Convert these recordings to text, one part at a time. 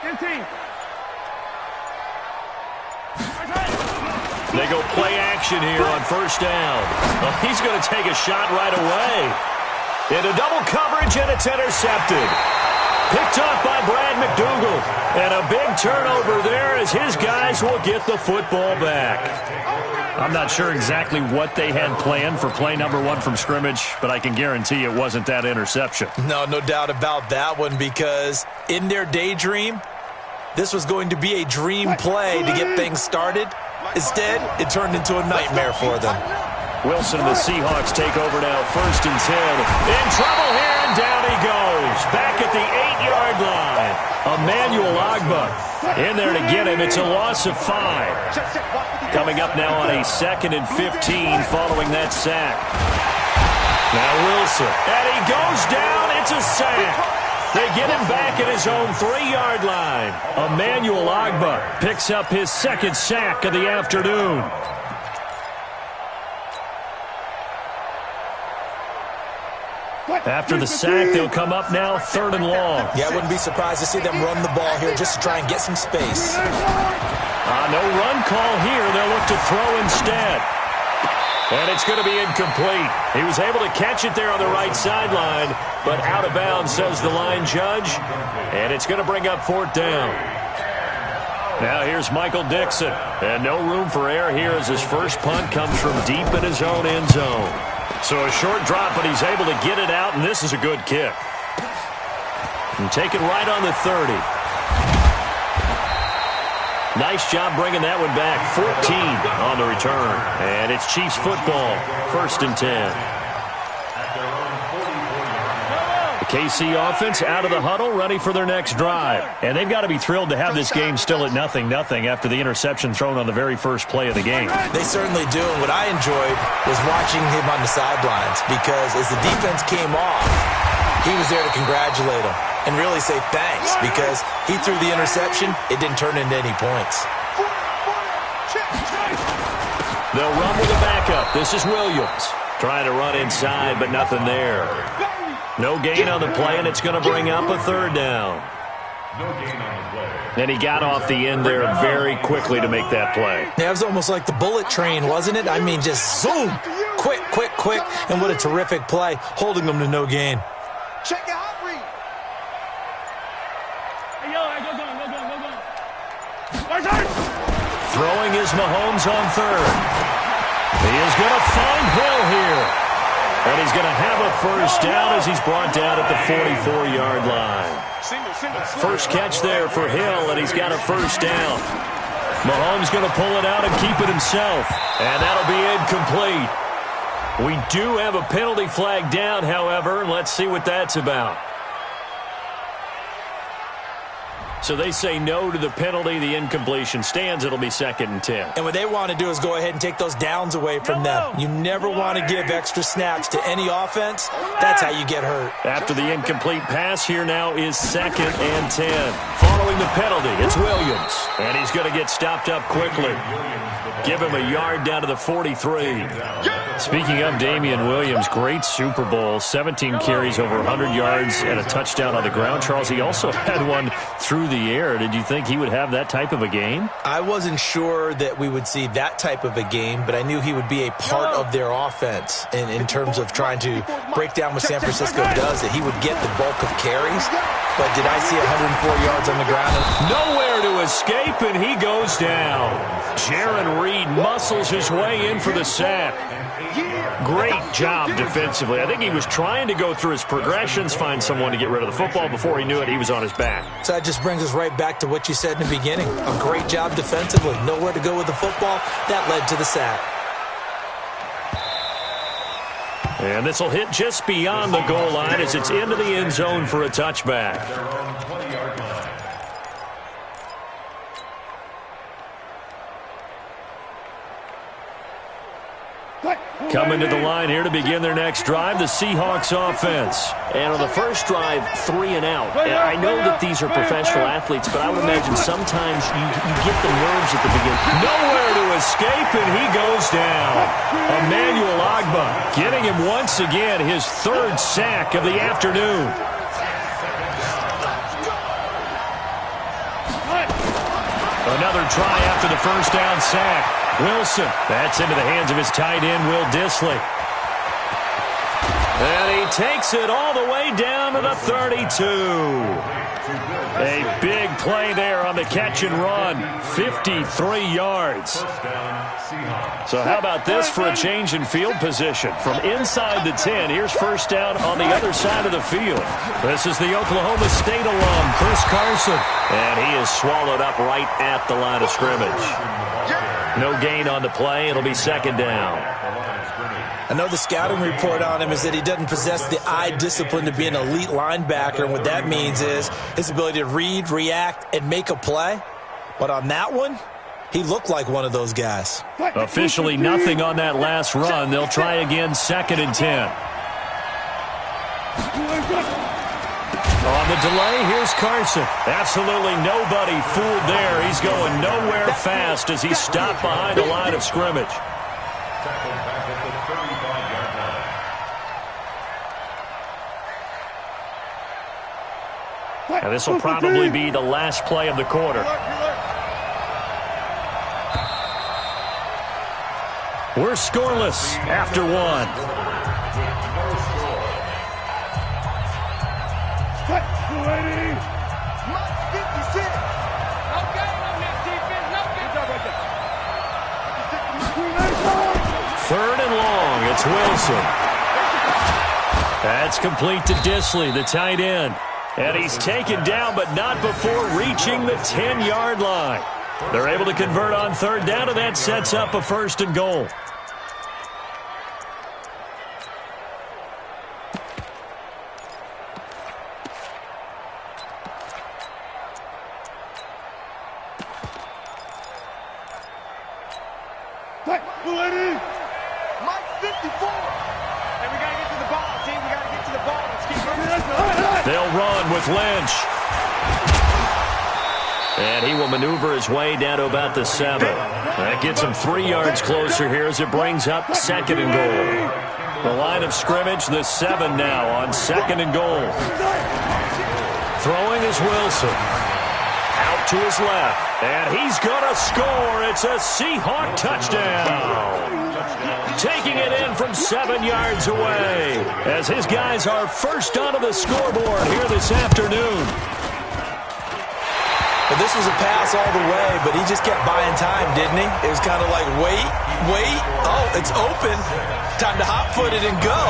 15. They go play action here on first down. Well, he's going to take a shot right away. Into double coverage, and it's intercepted. Picked off by Brad McDougal. And a big turnover there as his guys will get the football back. I'm not sure exactly what they had planned for play number 1 from scrimmage, but I can guarantee it wasn't that interception. No doubt about that one, because in their daydream, this was going to be a dream play to get things started. Instead, it turned into a nightmare for them. Wilson and the Seahawks take over now, 1st and 10. In trouble here, and down he goes. Back at the 8-yard line. Emmanuel Agba in there to get him. It's a loss of 5. Coming up now on a 2nd and 15 following that sack. Now Wilson, and he goes down. It's a sack. They get him back at his own 3-yard line. Emmanuel Agba picks up his 2nd sack of the afternoon. After the sack, they'll come up now 3rd and long. Yeah, I wouldn't be surprised to see them run the ball here just to try and get some space. No run call here. They'll look to throw instead. And it's going to be incomplete. He was able to catch it there on the right sideline, but out of bounds, says the line judge. And it's going to bring up 4th down. Now here's Michael Dixon. And no room for error here as his first punt comes from deep in his own end zone. So a short drop, but he's able to get it out, and this is a good kick. And take it right on the 30. Nice job bringing that one back. 14 on the return. And it's Chiefs football, 1st and 10. The KC offense out of the huddle, ready for their next drive. And they've got to be thrilled to have this game still at 0-0 after the interception thrown on the very first play of the game. They certainly do. And what I enjoyed was watching him on the sidelines, because as the defense came off, he was there to congratulate him and really say thanks, because he threw the interception. It didn't turn into any points. They'll run with a backup. This is Williams. Trying to run inside, but nothing there. No gain on the play, and it's going to bring up a 3rd down. And he got off the end there very quickly to make that play. Yeah, it was almost like the bullet train, wasn't it? I mean, just zoom. Quick. And what a terrific play, holding them to no gain. Check it out, Reed. Hey, yo, go. Throwing is Mahomes on 3rd. He is going to find Hill here. And he's going to have a first down as he's brought down at the 44-yard line. First catch there for Hill, and he's got a first down. Mahomes going to pull it out and keep it himself. And that'll be incomplete. We do have a penalty flag down, however. Let's see what that's about. So they say no to the penalty. The incompletion stands. It'll be 2nd and 10. And what they want to do is go ahead and take those downs away from them. You never want to give extra snaps to any offense. That's how you get hurt. After the incomplete pass, here now is 2nd and 10. Following the penalty, it's Williams. And he's going to get stopped up quickly. Give him a yard down to the 43. Speaking of Damian Williams, great Super Bowl. 17 carries, over 100 yards, and a touchdown on the ground. Charles, he also had one through the air. Did you think he would have that type of a game? I wasn't sure that we would see that type of a game, but I knew he would be a part of their offense in terms of trying to break down what San Francisco does, that he would get the bulk of carries. But did I see 104 yards on the ground? Nowhere to escape, and he goes down. Jaron Reed muscles his way in for the sack. Great job defensively. I think he was trying to go through his progressions, find someone to get rid of the football. Before he knew it, he was on his back. So that just brings us right back to what you said in the beginning. A great job defensively. Nowhere to go with the football. That led to the sack. And this will hit just beyond the goal line as it's into the end zone for a touchback. Coming to the line here to begin their next drive, the Seahawks offense. And on the first drive, 3 and out. And I know that these are professional athletes, but I would imagine sometimes you get the nerves at the beginning. Nowhere to escape, and he goes down. Emmanuel Agba getting him once again his 3rd sack of the afternoon. Another try after the first down sack. Wilson, that's into the hands of his tight end, Will Dissly. And he takes it all the way down to the 32. A big play there on the catch and run. 53 yards. So how about this for a change in field position? From inside the 10, here's first down on the other side of the field. This is the Oklahoma State alum, Chris Carson. And he is swallowed up right at the line of scrimmage. No gain on the play. It'll be second down. I know the scouting report on him is that he doesn't possess the eye discipline to be an elite linebacker. And what that means is his ability to read, react, and make a play. But on that one, he looked like one of those guys. Officially nothing on that last run. They'll try again, second and 10. On the delay, here's Carson. Absolutely nobody fooled there. He's going nowhere fast as he's stopped behind the line of scrimmage. And this will probably be the last play of the quarter. We're scoreless after one. Third and long, it's Wilson. That's complete to Dissly, the tight end. And he's taken down, but not before reaching the 10-yard line. They're able to convert on third down, and that sets up a first and goal. They'll run with Lynch. And he will maneuver his way down to about the 7. That gets him 3 yards closer here as it brings up second and goal. The line of scrimmage, the 7 now on second and goal. Throwing is Wilson. Out to his left. And he's going to score. It's a Seahawk touchdown. Taking it in from 7 yards away as his guys are first onto the scoreboard here this afternoon. Well, this was a pass all the way, but he just kept buying time, didn't he? It was kind of like, wait. Oh, it's open. Time to hot-foot it and go.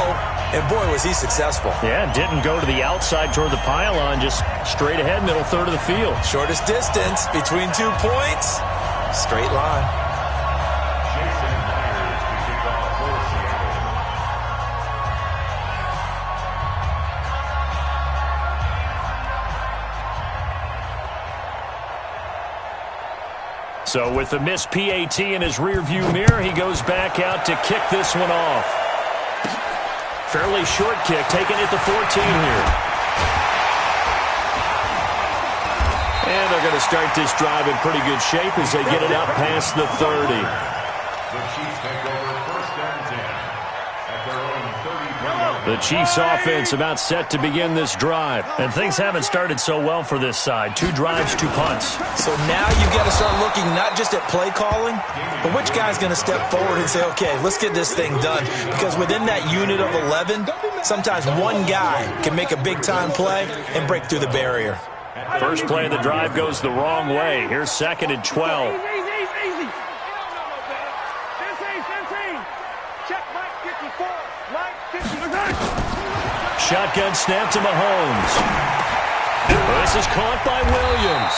And, boy, was he successful. Yeah, didn't go to the outside toward the pylon, just straight ahead, middle third of the field. Shortest distance between 2 points. Straight line. So with the missed PAT in his rearview mirror, he goes back out to kick this one off. Fairly short kick, taken at the 14 here. And they're going to start this drive in pretty good shape as they get it out past the 30. The Chiefs take over first and 10 at their own 30. The Chiefs offense about set to begin this drive. And things haven't started so well for this side. 2 drives, 2 punts. So now you've got to start looking not just at play calling, but which guy's going to step forward and say, okay, let's get this thing done. Because within that unit of 11, sometimes one guy can make a big-time play and break through the barrier. First play of the drive goes the wrong way. Here's second and 12. Shotgun snap to Mahomes. This is caught by Williams.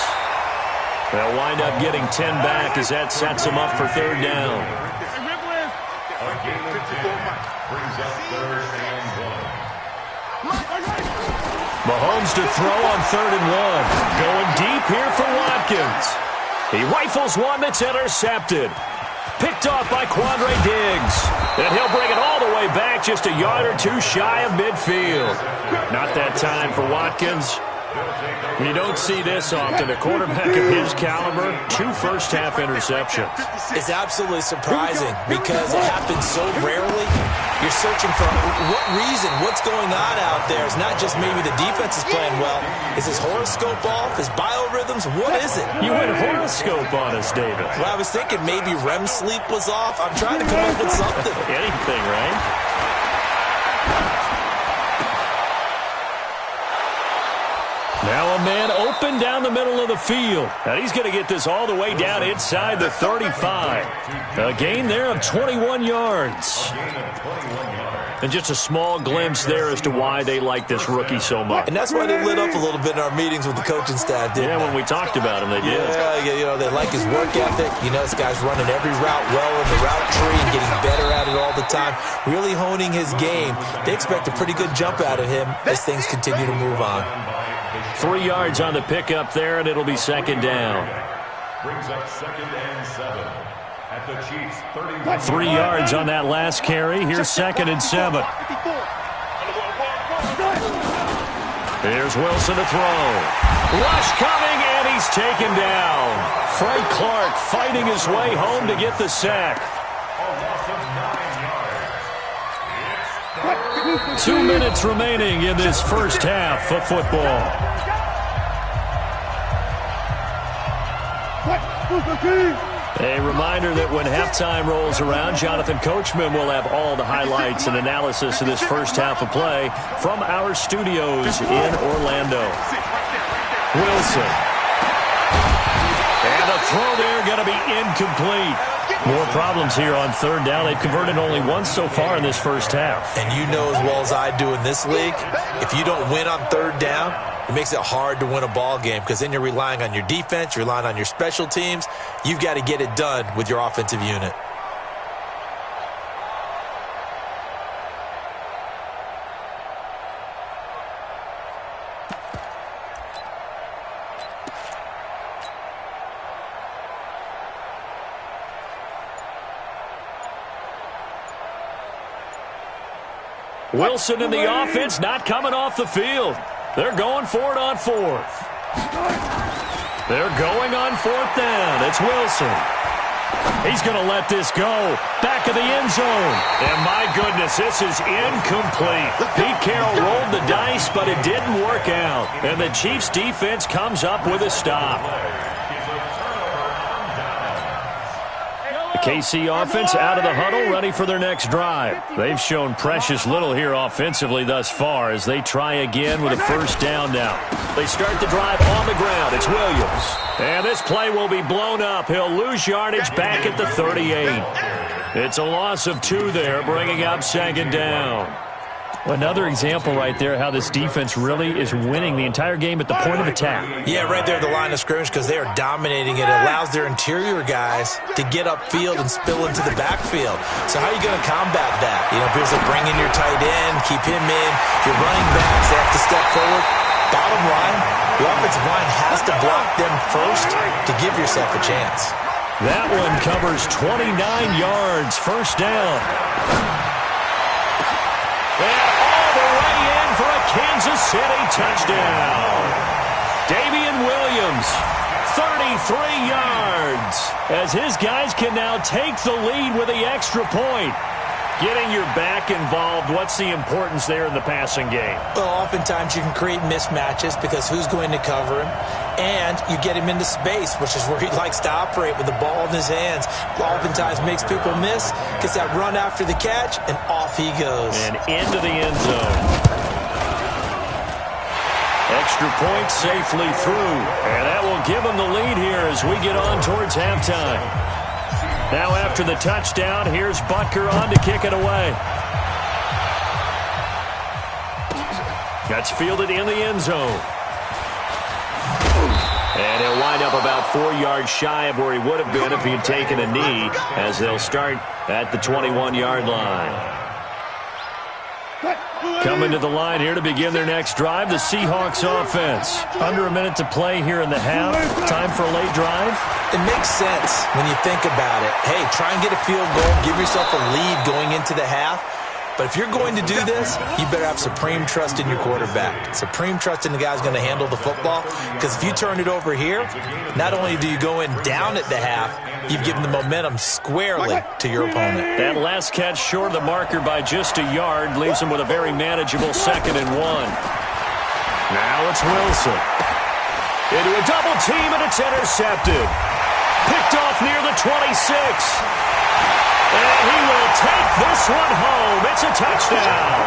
They'll wind up getting 10 back as that sets them up for third down. A gain of 10 brings up third and 1. Mahomes to throw on third and 1. Going deep here for Watkins. He rifles one that's intercepted. Picked off by Quandre Diggs. And he'll bring it all the way back just a yard or 2 shy of midfield. Not that time for Watkins. You don't see this often. A quarterback of his caliber, 2 first-half interceptions. It's absolutely surprising because it happens so rarely. You're searching for what reason, what's going on out there. It's not just maybe the defense is playing well. Is his horoscope off? His biorhythms? What is it? You went horoscope on us, David. Well, I was thinking maybe REM sleep was off. I'm trying to come up with something. Anything, right? Now a man open down the middle of the field. And he's going to get this all the way down inside the 35. A gain there of 21 yards. And just a small glimpse there as to why they like this rookie so much. And that's why they lit up a little bit in our meetings with the coaching staff, didn't they? Yeah, when we talked about him, they did. Yeah, they like his work ethic. You know, this guy's running every route well in the route tree and getting better at it all the time, really honing his game. They expect a pretty good jump out of him as things continue to move on. 3 yards on the pickup there, and it'll be second down. Brings up 2nd and 7 at the Chiefs' 31. 3 yards on that last carry. Here's 2nd and 7. Here's Wilson to throw. Rush coming, and he's taken down. Frank Clark fighting his way home to get the sack. A loss of 9 yards. 2 minutes remaining in this first half of football. A reminder that when halftime rolls around, Jonathan Coachman will have all the highlights and analysis of this first half of play from our studios in Orlando. Wilson. And the throw there going to be incomplete. More problems here on third down. They've converted only once so far in this first half. And you know as well as I do in this league, if you don't win on third down, it makes it hard to win a ball game because then you're relying on your defense, you're relying on your special teams. You've got to get it done with your offensive unit. Wilson in the offense not coming off the field. They're going for it on fourth. They're going on fourth down. It's Wilson. He's going to let this go. Back of the end zone. And my goodness, this is incomplete. Pete Carroll rolled the dice, but it didn't work out. And the Chiefs defense comes up with a stop. The KC offense out of the huddle, ready for their next drive. They've shown precious little here offensively thus far as they try again with a first down now. They start the drive on the ground. It's Williams. And this play will be blown up. He'll lose yardage back at the 38. It's a loss of 2 there, bringing up second down. Another example right there how this defense really is winning the entire game at the point of attack. Yeah, right there at the line of scrimmage because they are dominating it. It allows their interior guys to get upfield and spill into the backfield. So how are you going to combat that? You know, people say bring in your tight end, keep him in. Your running backs, they have to step forward. Bottom line, the offensive line has to block them first to give yourself a chance. That one covers 29 yards. First down. For a Kansas City touchdown. Damian Williams, 33 yards, as his guys can now take the lead with the extra point. Getting your back involved, what's the importance there in the passing game? Well, oftentimes you can create mismatches because who's going to cover him? And you get him into space, which is where he likes to operate with the ball in his hands. Oftentimes makes people miss, gets that run after the catch, and off he goes. And into the end zone. Extra point safely through. And that will give them the lead here as we get on towards halftime. Now after the touchdown, here's Butker on to kick it away. That's fielded in the end zone. And he'll wind up about 4 yards shy of where he would have been if he had taken a knee, as they'll start at the 21-yard line. Coming to the line here to begin their next drive, the Seahawks offense. Under a minute to play here in the half. Time for a late drive. It makes sense when you think about it. Hey, try and get a field goal, give yourself a lead going into the half. But if you're going to do this, you better have supreme trust in your quarterback. Supreme trust in the guy who's going to handle the football. Because if you turn it over here, not only do you go in down at the half, you've given the momentum squarely to your opponent. That last catch short of the marker by just a yard leaves him with a very manageable 2nd and 1. Now it's Wilson. Into a double team, and it's intercepted. Picked off near the 26. And he will take this one home. It's a touchdown.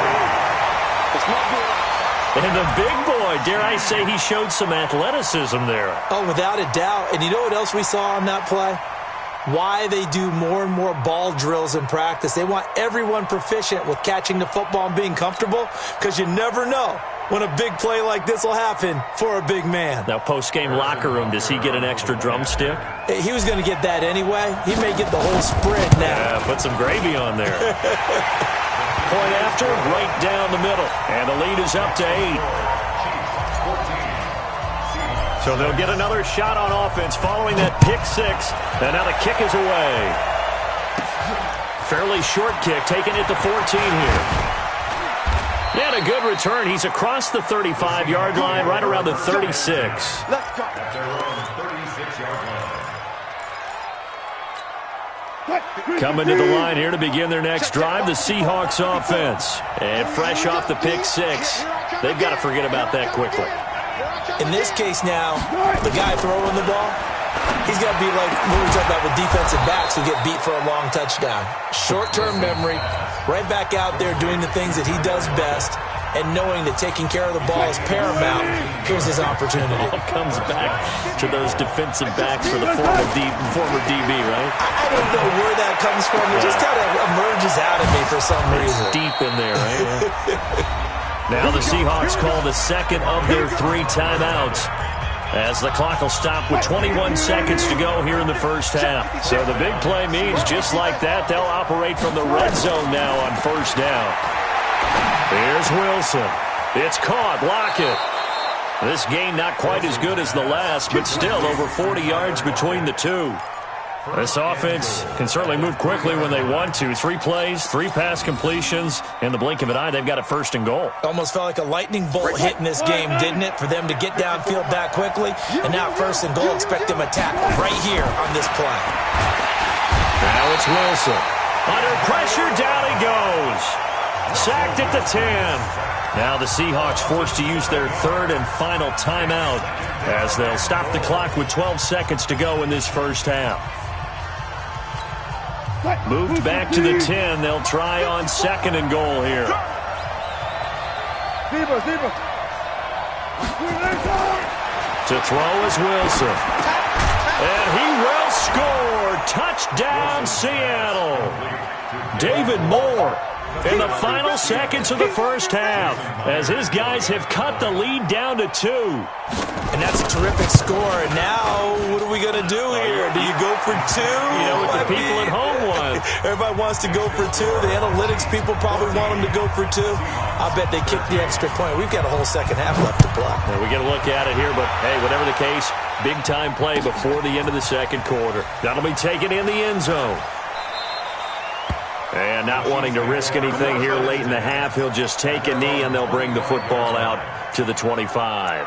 And the big boy, dare I say, he showed some athleticism there. Oh, without a doubt. And you know what else we saw on that play? Why they do more and more ball drills in practice. They want everyone proficient with catching the football and being comfortable, because you never know when a big play like this will happen for a big man. Now, post-game locker room, does he get an extra drumstick? He was going to get that anyway. He may get the whole spread now. Yeah, put some gravy on there. Point after, right down the middle. And the lead is up to 8. So they'll get another shot on offense following that pick 6. And now the kick is away. Fairly short kick, taking it to 14 here. And a good return. He's across the 35-yard line, right around the 36. Let's go. Coming to the line here to begin their next drive, the Seahawks offense. And fresh off the pick 6. They've got to forget about that quickly. In this case now, the guy throwing the ball, he's got to be like what we were talking about with defensive backs who get beat for a long touchdown. Short-term memory, right back out there doing the things that he does best, and knowing that taking care of the ball is paramount. Here's his opportunity. All comes back to those defensive backs for the former DB, right? I don't know where that comes from. It just kind of emerges out of me for some reason. It's deep in there, right? Now the Seahawks call the second of their 3 timeouts, as the clock will stop with 21 seconds to go here in the first half. So the big play means just like that, they'll operate from the red zone now on first down. Here's Wilson. It's caught. Lockett. This game not quite as good as the last, but still over 40 yards between the two. This offense can certainly move quickly when they want to. 3 plays, 3 pass completions. In the blink of an eye, they've got a 1st and goal. Almost felt like a lightning bolt hit in this game, didn't it? For them to get downfield that quickly. And now 1st and goal, expect them attack right here on this play. Now it's Wilson. Under pressure, down he goes. Sacked at the 10. Now the Seahawks forced to use their 3rd and final timeout, as they'll stop the clock with 12 seconds to go in this first half. Moved back to the 10. They'll try on 2nd and goal here. To throw is Wilson. And he will score. Touchdown, Seattle. David Moore in the final seconds of the first half, as his guys have cut the lead down to 2. And that's a terrific score. And now, what are we going to do here? Do you go for 2? You know what the people at home want. Everybody wants to go for 2. The analytics people probably want them to go for 2. I bet they kick the extra point. We've got a whole second half left to play. Yeah, we get a look at it here, but hey, whatever the case, big-time play before the end of the second quarter. That'll be taken in the end zone. And not wanting to risk anything here late in the half, he'll just take a knee, and they'll bring the football out to the 25.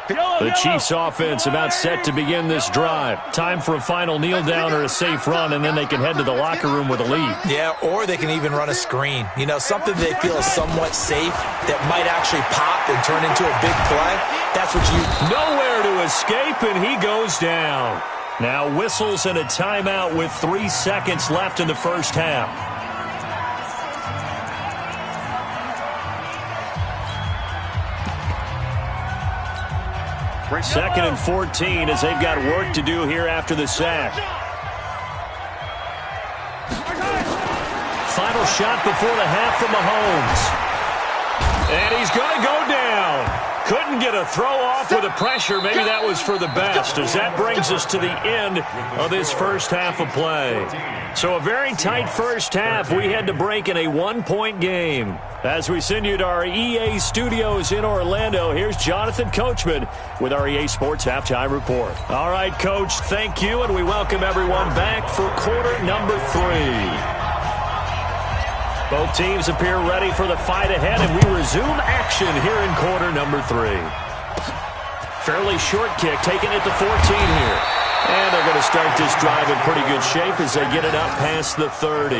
The Chiefs offense about set to begin this drive. Time for a final kneel down or a safe run, and then they can head to the locker room with a lead. Yeah, or they can even run a screen. You know, something they feel is somewhat safe that might actually pop and turn into a big play. That's what you... Nowhere to escape, and he goes down. Now whistles and a timeout with 3 seconds left in the first half. Second and 14 as they've got work to do here after the sack. Final shot before the half from Mahomes. And he's going to go down. Couldn't get a throw off with the pressure. Maybe that was for the best, as that brings us to the end of this first half of play. So a very tight first half. We had to break in a one-point game. As we send you to our EA studios in Orlando, here's Jonathan Coachman with our EA Sports Halftime Report. All right, Coach, thank you, and we welcome everyone back for quarter number 3. Both teams appear ready for the fight ahead, and we resume action here in quarter number 3. Fairly short kick, taken at the 14 here. And they're going to start this drive in pretty good shape as they get it up past the 30.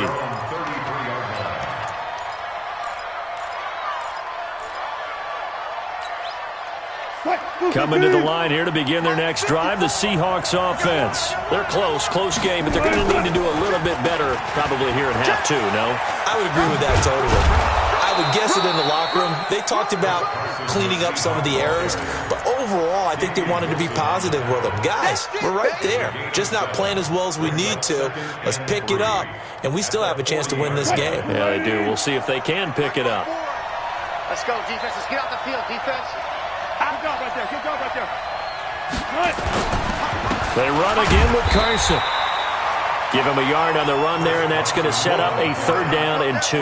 Coming to the line here to begin their next drive, the Seahawks offense. They're close game, but they're going to need to do a little bit better probably here in half 2, no? I would agree with that totally. I would guess it in the locker room. They talked about cleaning up some of the errors, but overall, I think they wanted to be positive with them. Guys, we're right there. Just not playing as well as we need to. Let's pick it up, and we still have a chance to win this game. Yeah, they do. We'll see if they can pick it up. Let's go, defense. Let's get out the field, defense. Good job right there. Good job right there. Good. They run again with Carson. Give him a yard on the run there, and that's going to set up a 3rd down and 2.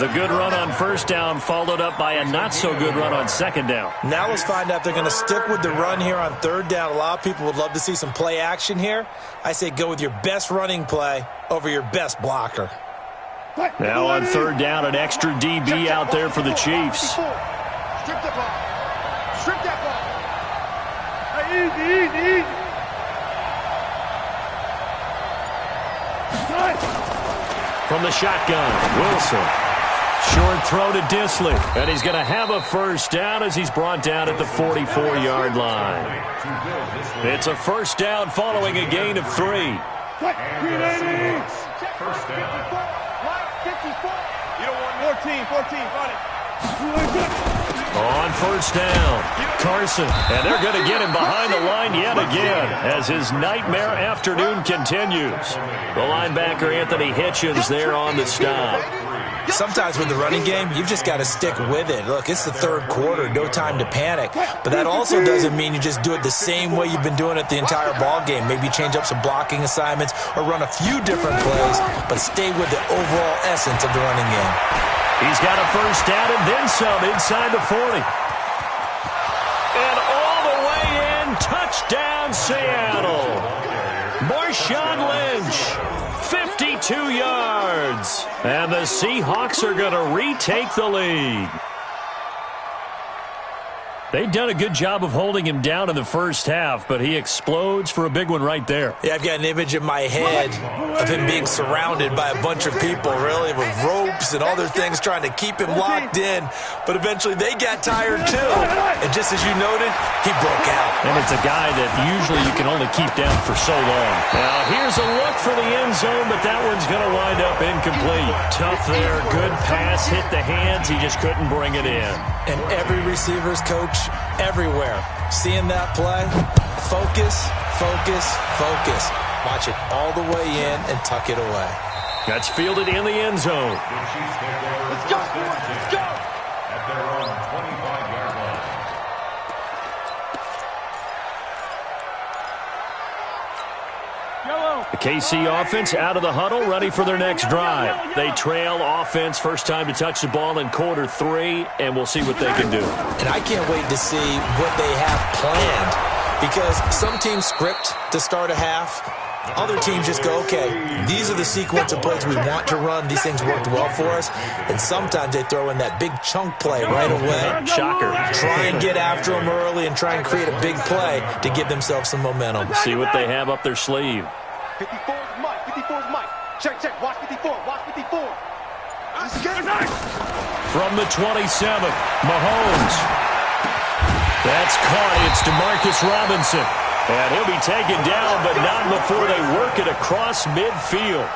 The good run on 1st down followed up by a not-so-good run on 2nd down. Now let's find out if they're going to stick with the run here on 3rd down. A lot of people would love to see some play action here. I say go with your best running play over your best blocker. Now on 3rd down, an extra DB out there for the Chiefs. Strip the ball. Strip that ball. Easy. From the shotgun, Wilson. Short throw to Disley. And he's going to have a 1st down as he's brought down at the 44-yard line. It's a 1st down following a gain of 3. 1st down. 54. You don't want 14. Got it. On 1st down, Carson. And they're going to get him behind the line yet again as his nightmare afternoon continues. The linebacker, Anthony Hitchens, there on the stop. Sometimes with the running game, you've just got to stick with it. Look, it's the 3rd quarter, no time to panic. But that also doesn't mean you just do it the same way you've been doing it the entire ball game. Maybe change up some blocking assignments or run a few different plays, but stay with the overall essence of the running game. He's got a 1st down and then some inside the 40. And all the way in, touchdown Seattle. Marshawn Lynch, 52 yards. And the Seahawks are going to retake the lead. They've done a good job of holding him down in the 1st half, but he explodes for a big one right there. Yeah, I've got an image in my head of him being surrounded by a bunch of people, really, with ropes and other things trying to keep him locked in. But eventually they got tired, too. And just as you noted, he broke out. And it's a guy that usually you can only keep down for so long. Now, here's a look for the end zone, but that one's going to wind up incomplete. Tough there, good pass, hit the hands. He just couldn't bring it in. And every receiver's coach everywhere, seeing that play, focus. Watch it all the way in and tuck it away. That's fielded in the end zone. Let's go. At their own 25-yard line. The KC offense out of the huddle, ready for their next drive. They trail offense, first time to touch the ball in quarter 3, and we'll see what they can do. And I can't wait to see what they have planned, because some teams script to start a half. Other teams just go, okay, these are the sequence of plays we want to run. These things worked well for us. And sometimes they throw in that big chunk play right away. Shocker. Try and get after them early and try and create a big play to give themselves some momentum. See what they have up their sleeve. 54's Mike. 54's Mike. Check. Watch 54. Watch 54. From the 27, Mahomes. That's caught. It's DeMarcus Robinson. And he'll be taken down, but not before they work it across midfield.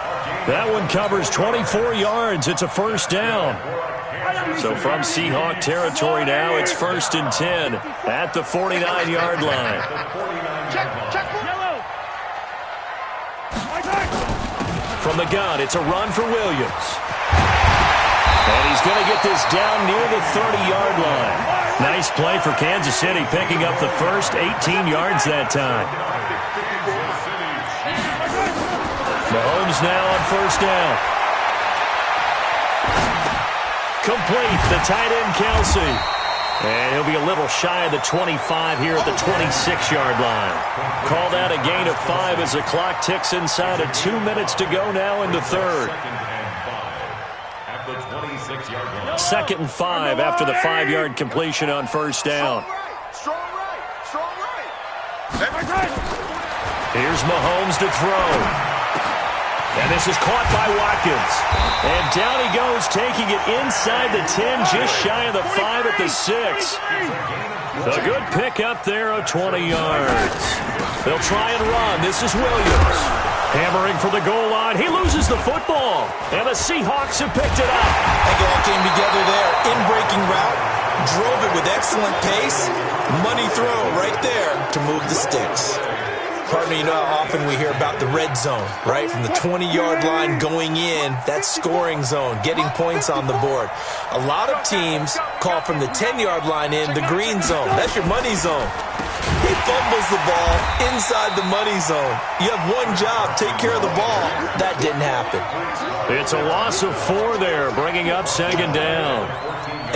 That one covers 24 yards. It's a 1st down. So from Seahawk territory now, it's 1st and 10 at the 49-yard line. From the gun, it's a run for Williams. And he's going to get this down near the 30-yard line. Nice play for Kansas City, picking up the first 18 yards that time. Mahomes now on first down. Complete, the tight end Kelsey. And he'll be a little shy of the 25 here at the 26-yard line. Called out a gain of 5 as the clock ticks inside of 2 minutes to go now in the third. 2nd and 5 after the 5-yard completion on first down. Strong right. Here's Mahomes to throw. And this is caught by Watkins. And down he goes, taking it inside the 10, just shy of the 5 at the 6. A good pickup there of 20 yards. They'll try and run. This is Williams. Hammering for the goal line. He loses the football. And the Seahawks have picked it up. I think it all came together there. In-breaking route. Drove it with excellent pace. Money throw right there to move the sticks. Partner, you know how often we hear about the red zone, right? From the 20-yard line going in, that scoring zone, getting points on the board. A lot of teams call from the 10-yard line in the green zone. That's your money zone. He fumbles the ball inside the money zone. You have one job, take care of the ball. That didn't happen. It's a loss of 4 there, bringing up 2nd down.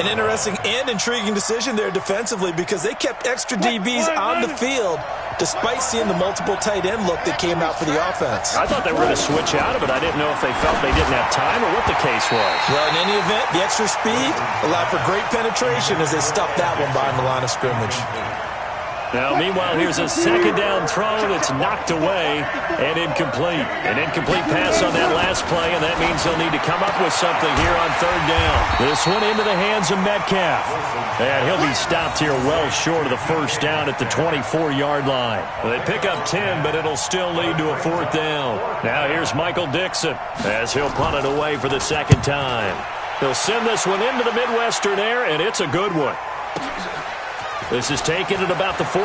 An interesting and intriguing decision there defensively because they kept extra DBs on the field despite seeing the multiple tight end look that came out for the offense. I thought they were going to switch out of it. I didn't know if they felt they didn't have time or what the case was. Well, in any event, the extra speed allowed for great penetration as they stuffed that one behind the line of scrimmage. Now, meanwhile, here's a 2nd down throw that's knocked away and incomplete. An incomplete pass on that last play, and that means they'll need to come up with something here on 3rd down. This one into the hands of Metcalf. And he'll be stopped here well short of the first down at the 24-yard line. They pick up 10, but it'll still lead to a 4th down. Now here's Michael Dixon as he'll punt it away for the 2nd time. He'll send this one into the Midwestern air, and it's a good one. This is taken at about the 14.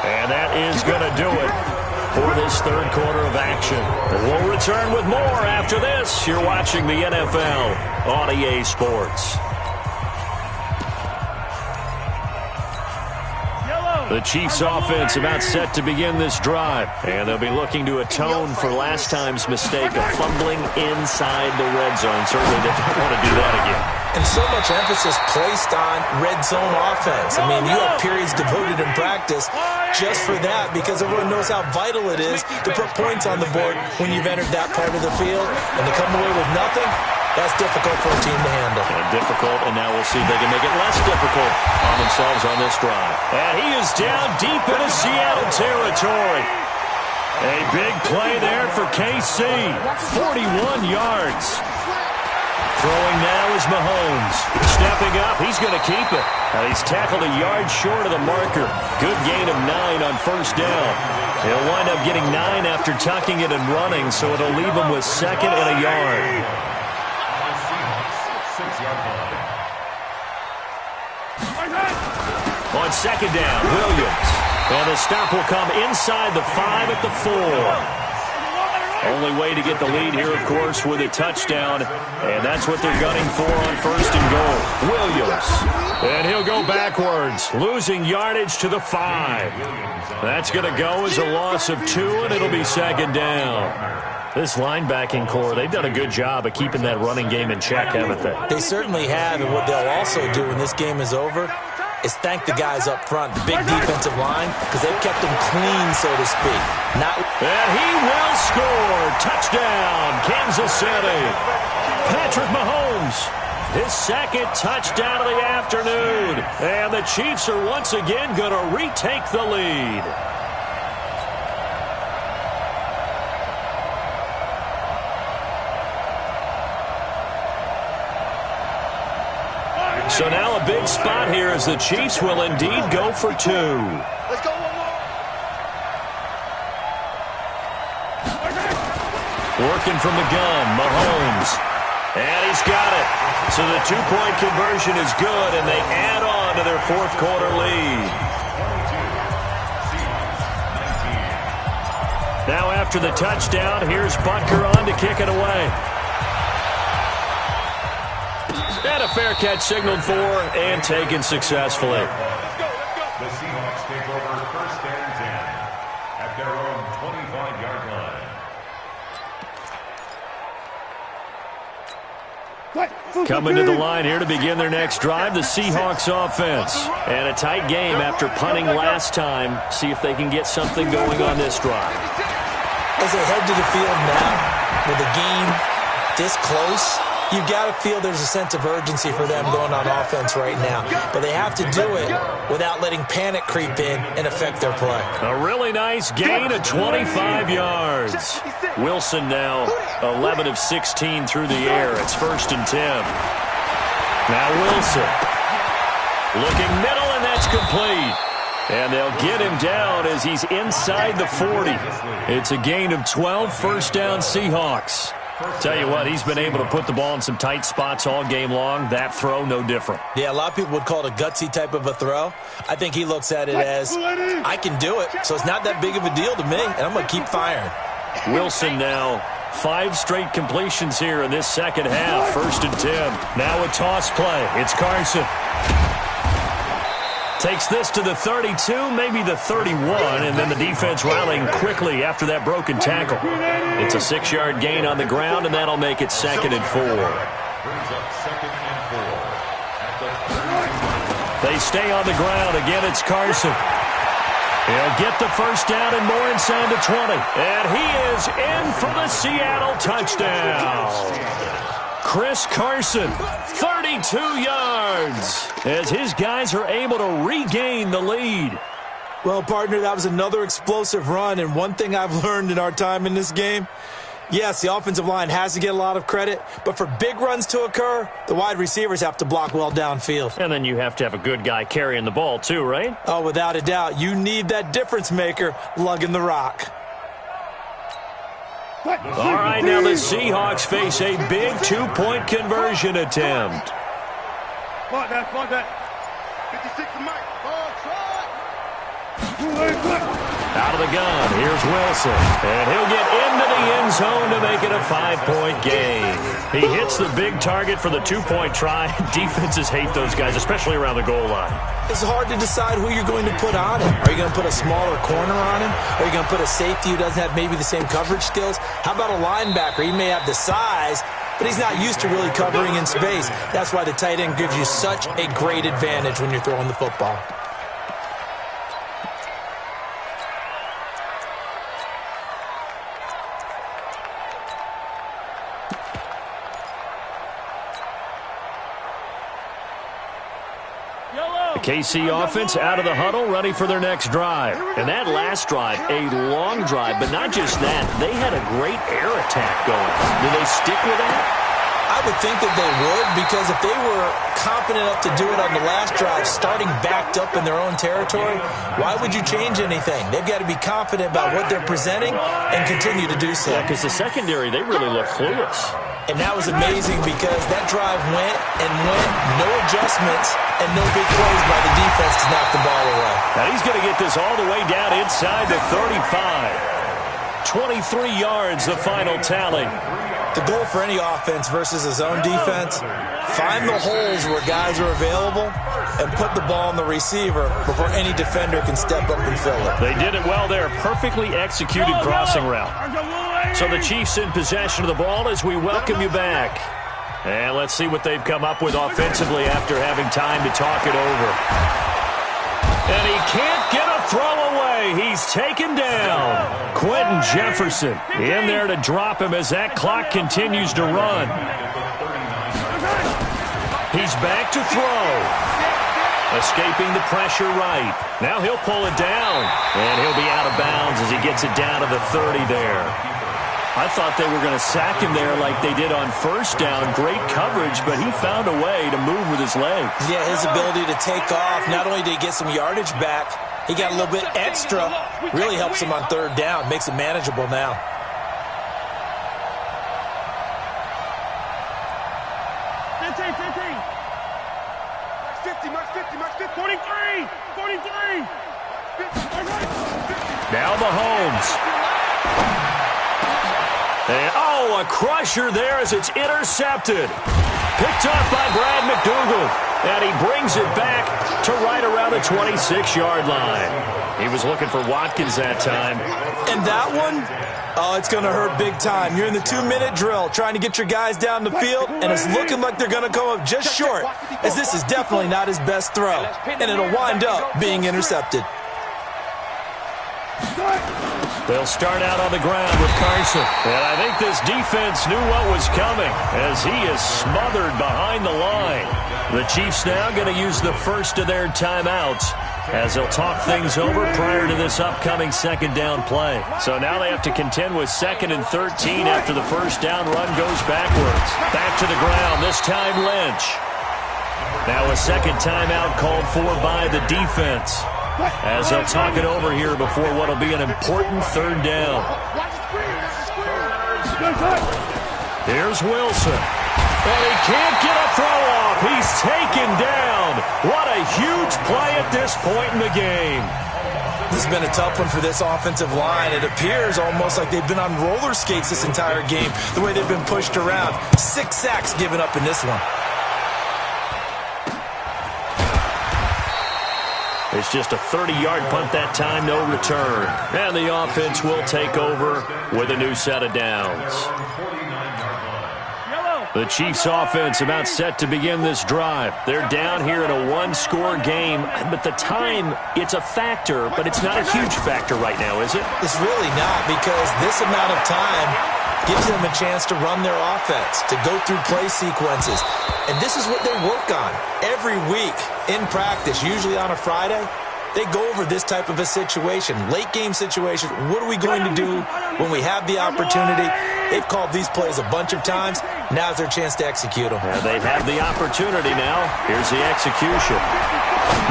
And that is going to do it for this 3rd quarter of action. We'll return with more after this. You're watching the NFL on EA Sports. The Chiefs offense about set to begin this drive. And they'll be looking to atone for last time's mistake of fumbling inside the red zone. Certainly they don't want to do that again. And so much emphasis placed on red zone offense. I mean, you have periods devoted in practice just for that because everyone knows how vital it is to put points on the board when you've entered that part of the field. And to come away with nothing, that's difficult for a team to handle. And difficult, and now we'll see if they can make it less difficult on themselves on this drive. And he is down deep into Seattle territory. A big play there for KC. 41 yards. Throwing now is Mahomes. Stepping up, he's going to keep it. Now he's tackled a yard short of the marker. Good gain of 9 on first down. He'll wind up getting 9 after tucking it and running, so it'll leave him with 2nd and a yard. On 2nd down, Williams. And the stop will come inside the 5 at the 4. Only way to get the lead here, of course, with a touchdown. And that's what they're gunning for on 1st and goal. Williams. And he'll go backwards, losing yardage to the 5. That's going to go as a loss of 2, and it'll be 2nd down. This linebacking core, they've done a good job of keeping that running game in check, haven't they? They certainly have, and what they'll also do when this game is over is thank the guys up front, the big defensive line, because they've kept them clean, so to speak. And he will score. Touchdown, Kansas City. Patrick Mahomes, his 2nd touchdown of the afternoon. And the Chiefs are once again going to retake the lead. So now a big spot here as the Chiefs will indeed go for 2. Let's go one more. Working from the gun, Mahomes. And he's got it. So the 2-point conversion is good, and they add on to their 4th quarter lead. Now after the touchdown, here's Butker on to kick it away. And a fair catch signaled for and taken successfully. The Seahawks take over first and 10 at their own 25-yard line. Coming to the line here to begin their next drive, the Seahawks offense. And a tight game after punting last time. See if they can get something going on this drive. As they head to the field now, with the game this close, you've got to feel there's a sense of urgency for them going on offense right now. But they have to do it without letting panic creep in and affect their play. A really nice gain of 25 yards. Wilson now 11 of 16 through the air. It's 1st and 10. Now Wilson looking middle, and that's complete. And they'll get him down as he's inside the 40. It's a gain of 12, 1st down Seahawks. Tell you what, he's been able to put the ball in some tight spots all game long. That throw, no different. Yeah, a lot of people would call it a gutsy type of a throw. I think he looks at it as, I can do it, so it's not that big of a deal to me, and I'm going to keep firing. Wilson now 5 straight completions here in this second half. 1st and 10. Now a toss play. It's Carson. Takes this to the 32, maybe the 31, and then the defense rallying quickly after that broken tackle. It's a 6-yard gain on the ground, and that'll make it 2nd and 4. They stay on the ground. Again, it's Carson. He'll get the 1st down and more inside the 20. And he is in for the Seattle touchdown. Chris Carson, 32 yards, as his guys are able to regain the lead. Well, partner, that was another explosive run, and one thing I've learned in our time in this game, yes, the offensive line has to get a lot of credit, but for big runs to occur, the wide receivers have to block well downfield. And then you have to have a good guy carrying the ball too, right? Oh, without a doubt. You need that difference maker lugging the rock. All right, now the Seahawks face a big 2-point conversion attempt. Fuck that. 56 to Mike. Out of the gun, here's Wilson. And he'll get into the end zone to make it a 5-point gain. He hits the big target for the 2-point try. Defenses hate those guys, especially around the goal line. It's hard to decide who you're going to put on him. Are you going to put a smaller corner on him? Are you going to put a safety who doesn't have maybe the same coverage skills? How about a linebacker? He may have the size, but he's not used to really covering in space. That's why the tight end gives you such a great advantage when you're throwing the football. KC offense out of the huddle, ready for their next drive. And that last drive, a long drive, but not just that. They had a great air attack going. Do they stick with that? I would think that they would, because if they were confident enough to do it on the last drive, starting backed up in their own territory, why would you change anything? They've got to be confident about what they're presenting and continue to do so. Yeah, because the secondary, they really look clueless. And that was amazing because that drive went and went, no adjustments, and no big plays by the defense to knock the ball away. Now he's going to get this all the way down inside the 35. 23 yards, the final tally. The goal for any offense versus a zone defense, find the holes where guys are available and put the ball on the receiver before any defender can step up and fill it. They did it well there. Perfectly executed crossing route. So the Chiefs in possession of the ball as we welcome you back. And let's see what they've come up with offensively after having time to talk it over. And he can't get a throw away. He's taken down. Quentin Jefferson in there to drop him as that clock continues to run. He's back to throw. Escaping the pressure right. Now he'll pull it down. And he'll be out of bounds as he gets it down to the 30 there. I thought they were going to sack him there like they did on first down. Great coverage, but he found a way to move with his legs. Yeah, his ability to take off, not only did he get some yardage back, he got a little bit extra. Really helps him on third down, makes it manageable now. Now Mahomes. And, oh, a crusher there as it's intercepted. Picked off by Brad McDougal. And he brings it back to right around the 26-yard line. He was looking for Watkins that time. And that one, oh, it's going to hurt big time. You're in the 2-minute drill trying to get your guys down the field, and it's looking like they're going to come up just short, as this is definitely not his best throw. And it'll wind up being intercepted. They'll start out on the ground with Carson. And I think this defense knew what was coming as he is smothered behind the line. The Chiefs now going to use the first of their timeouts as they'll talk things over prior to this upcoming second down play. So now they have to contend with 2nd and 13 after the first down run goes backwards. Back to the ground, this time Lynch. Now a second timeout called for by the defense as they'll talk it over here before what will be an important third down. Here's Wilson. And he can't get a throw off. He's taken down. What a huge play at this point in the game. This has been a tough one for this offensive line. It appears almost like they've been on roller skates this entire game, the way they've been pushed around. 6 sacks given up in this one. It's just a 30-yard punt that time, no return. And the offense will take over with a new set of downs. The Chiefs offense about set to begin this drive. They're down here in a one-score game, but the time, it's a factor, but it's not a huge factor right now, is it? It's really not, because this amount of time gives them a chance to run their offense, to go through play sequences. And this is what they work on every week in practice, usually on a Friday. They go over this type of a situation, late game situation. What are we going to do when we have the opportunity? They've called these plays a bunch of times. Now's their chance to execute them. Yeah, they have the opportunity now. Here's the execution.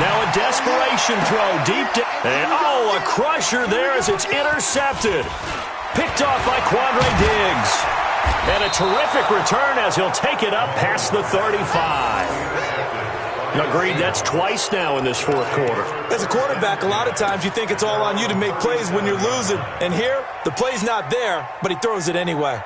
Now a desperation throw deep down. And oh, a crusher there as it's intercepted. Picked off by Quandre Diggs. And a terrific return as he'll take it up past the 35. Agreed, that's twice now in this fourth quarter. As a quarterback, a lot of times you think it's all on you to make plays when you're losing. And here, the play's not there, but he throws it anyway.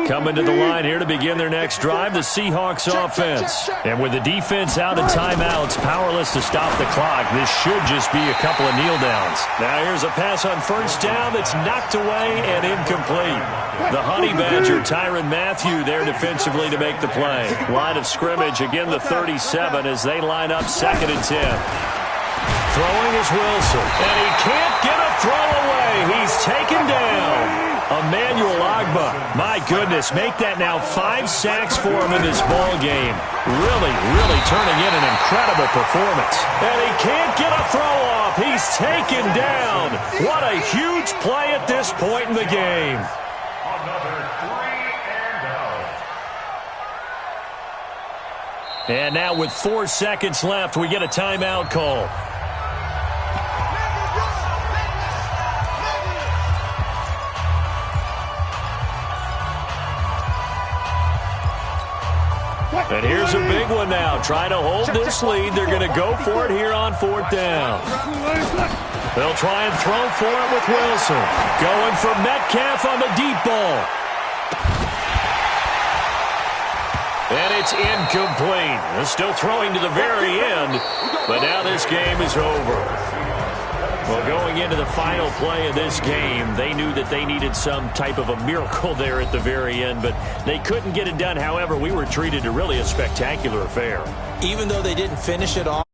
Coming to the line here to begin their next drive, the Seahawks offense. And with the defense out in timeouts, powerless to stop the clock, this should just be a couple of kneel downs. Now here's a pass on first down that's knocked away and incomplete. The Honey Badger, Tyrann Mathieu, there defensively to make the play. Line of scrimmage, again the 37 as they line up 2nd and 10. Throwing is Wilson. And he can't get a throw away. He's taken down. Emmanuel Ogbah, my goodness, make that now 5 sacks for him in this ball game. Really turning in an incredible performance. And he can't get a throw off. He's taken down. What a huge play at this point in the game. And now with 4 seconds left, we get a timeout call. And here's a big one now. Trying to hold this lead. They're going to go for it here on 4th down. They'll try and throw for it with Wilson. Going for Metcalf on the deep ball. And it's incomplete. They're still throwing to the very end. But now this game is over. Well, going into the final play of this game, they knew that they needed some type of a miracle there at the very end, but they couldn't get it done. However, we were treated to really a spectacular affair. Even though they didn't finish it off.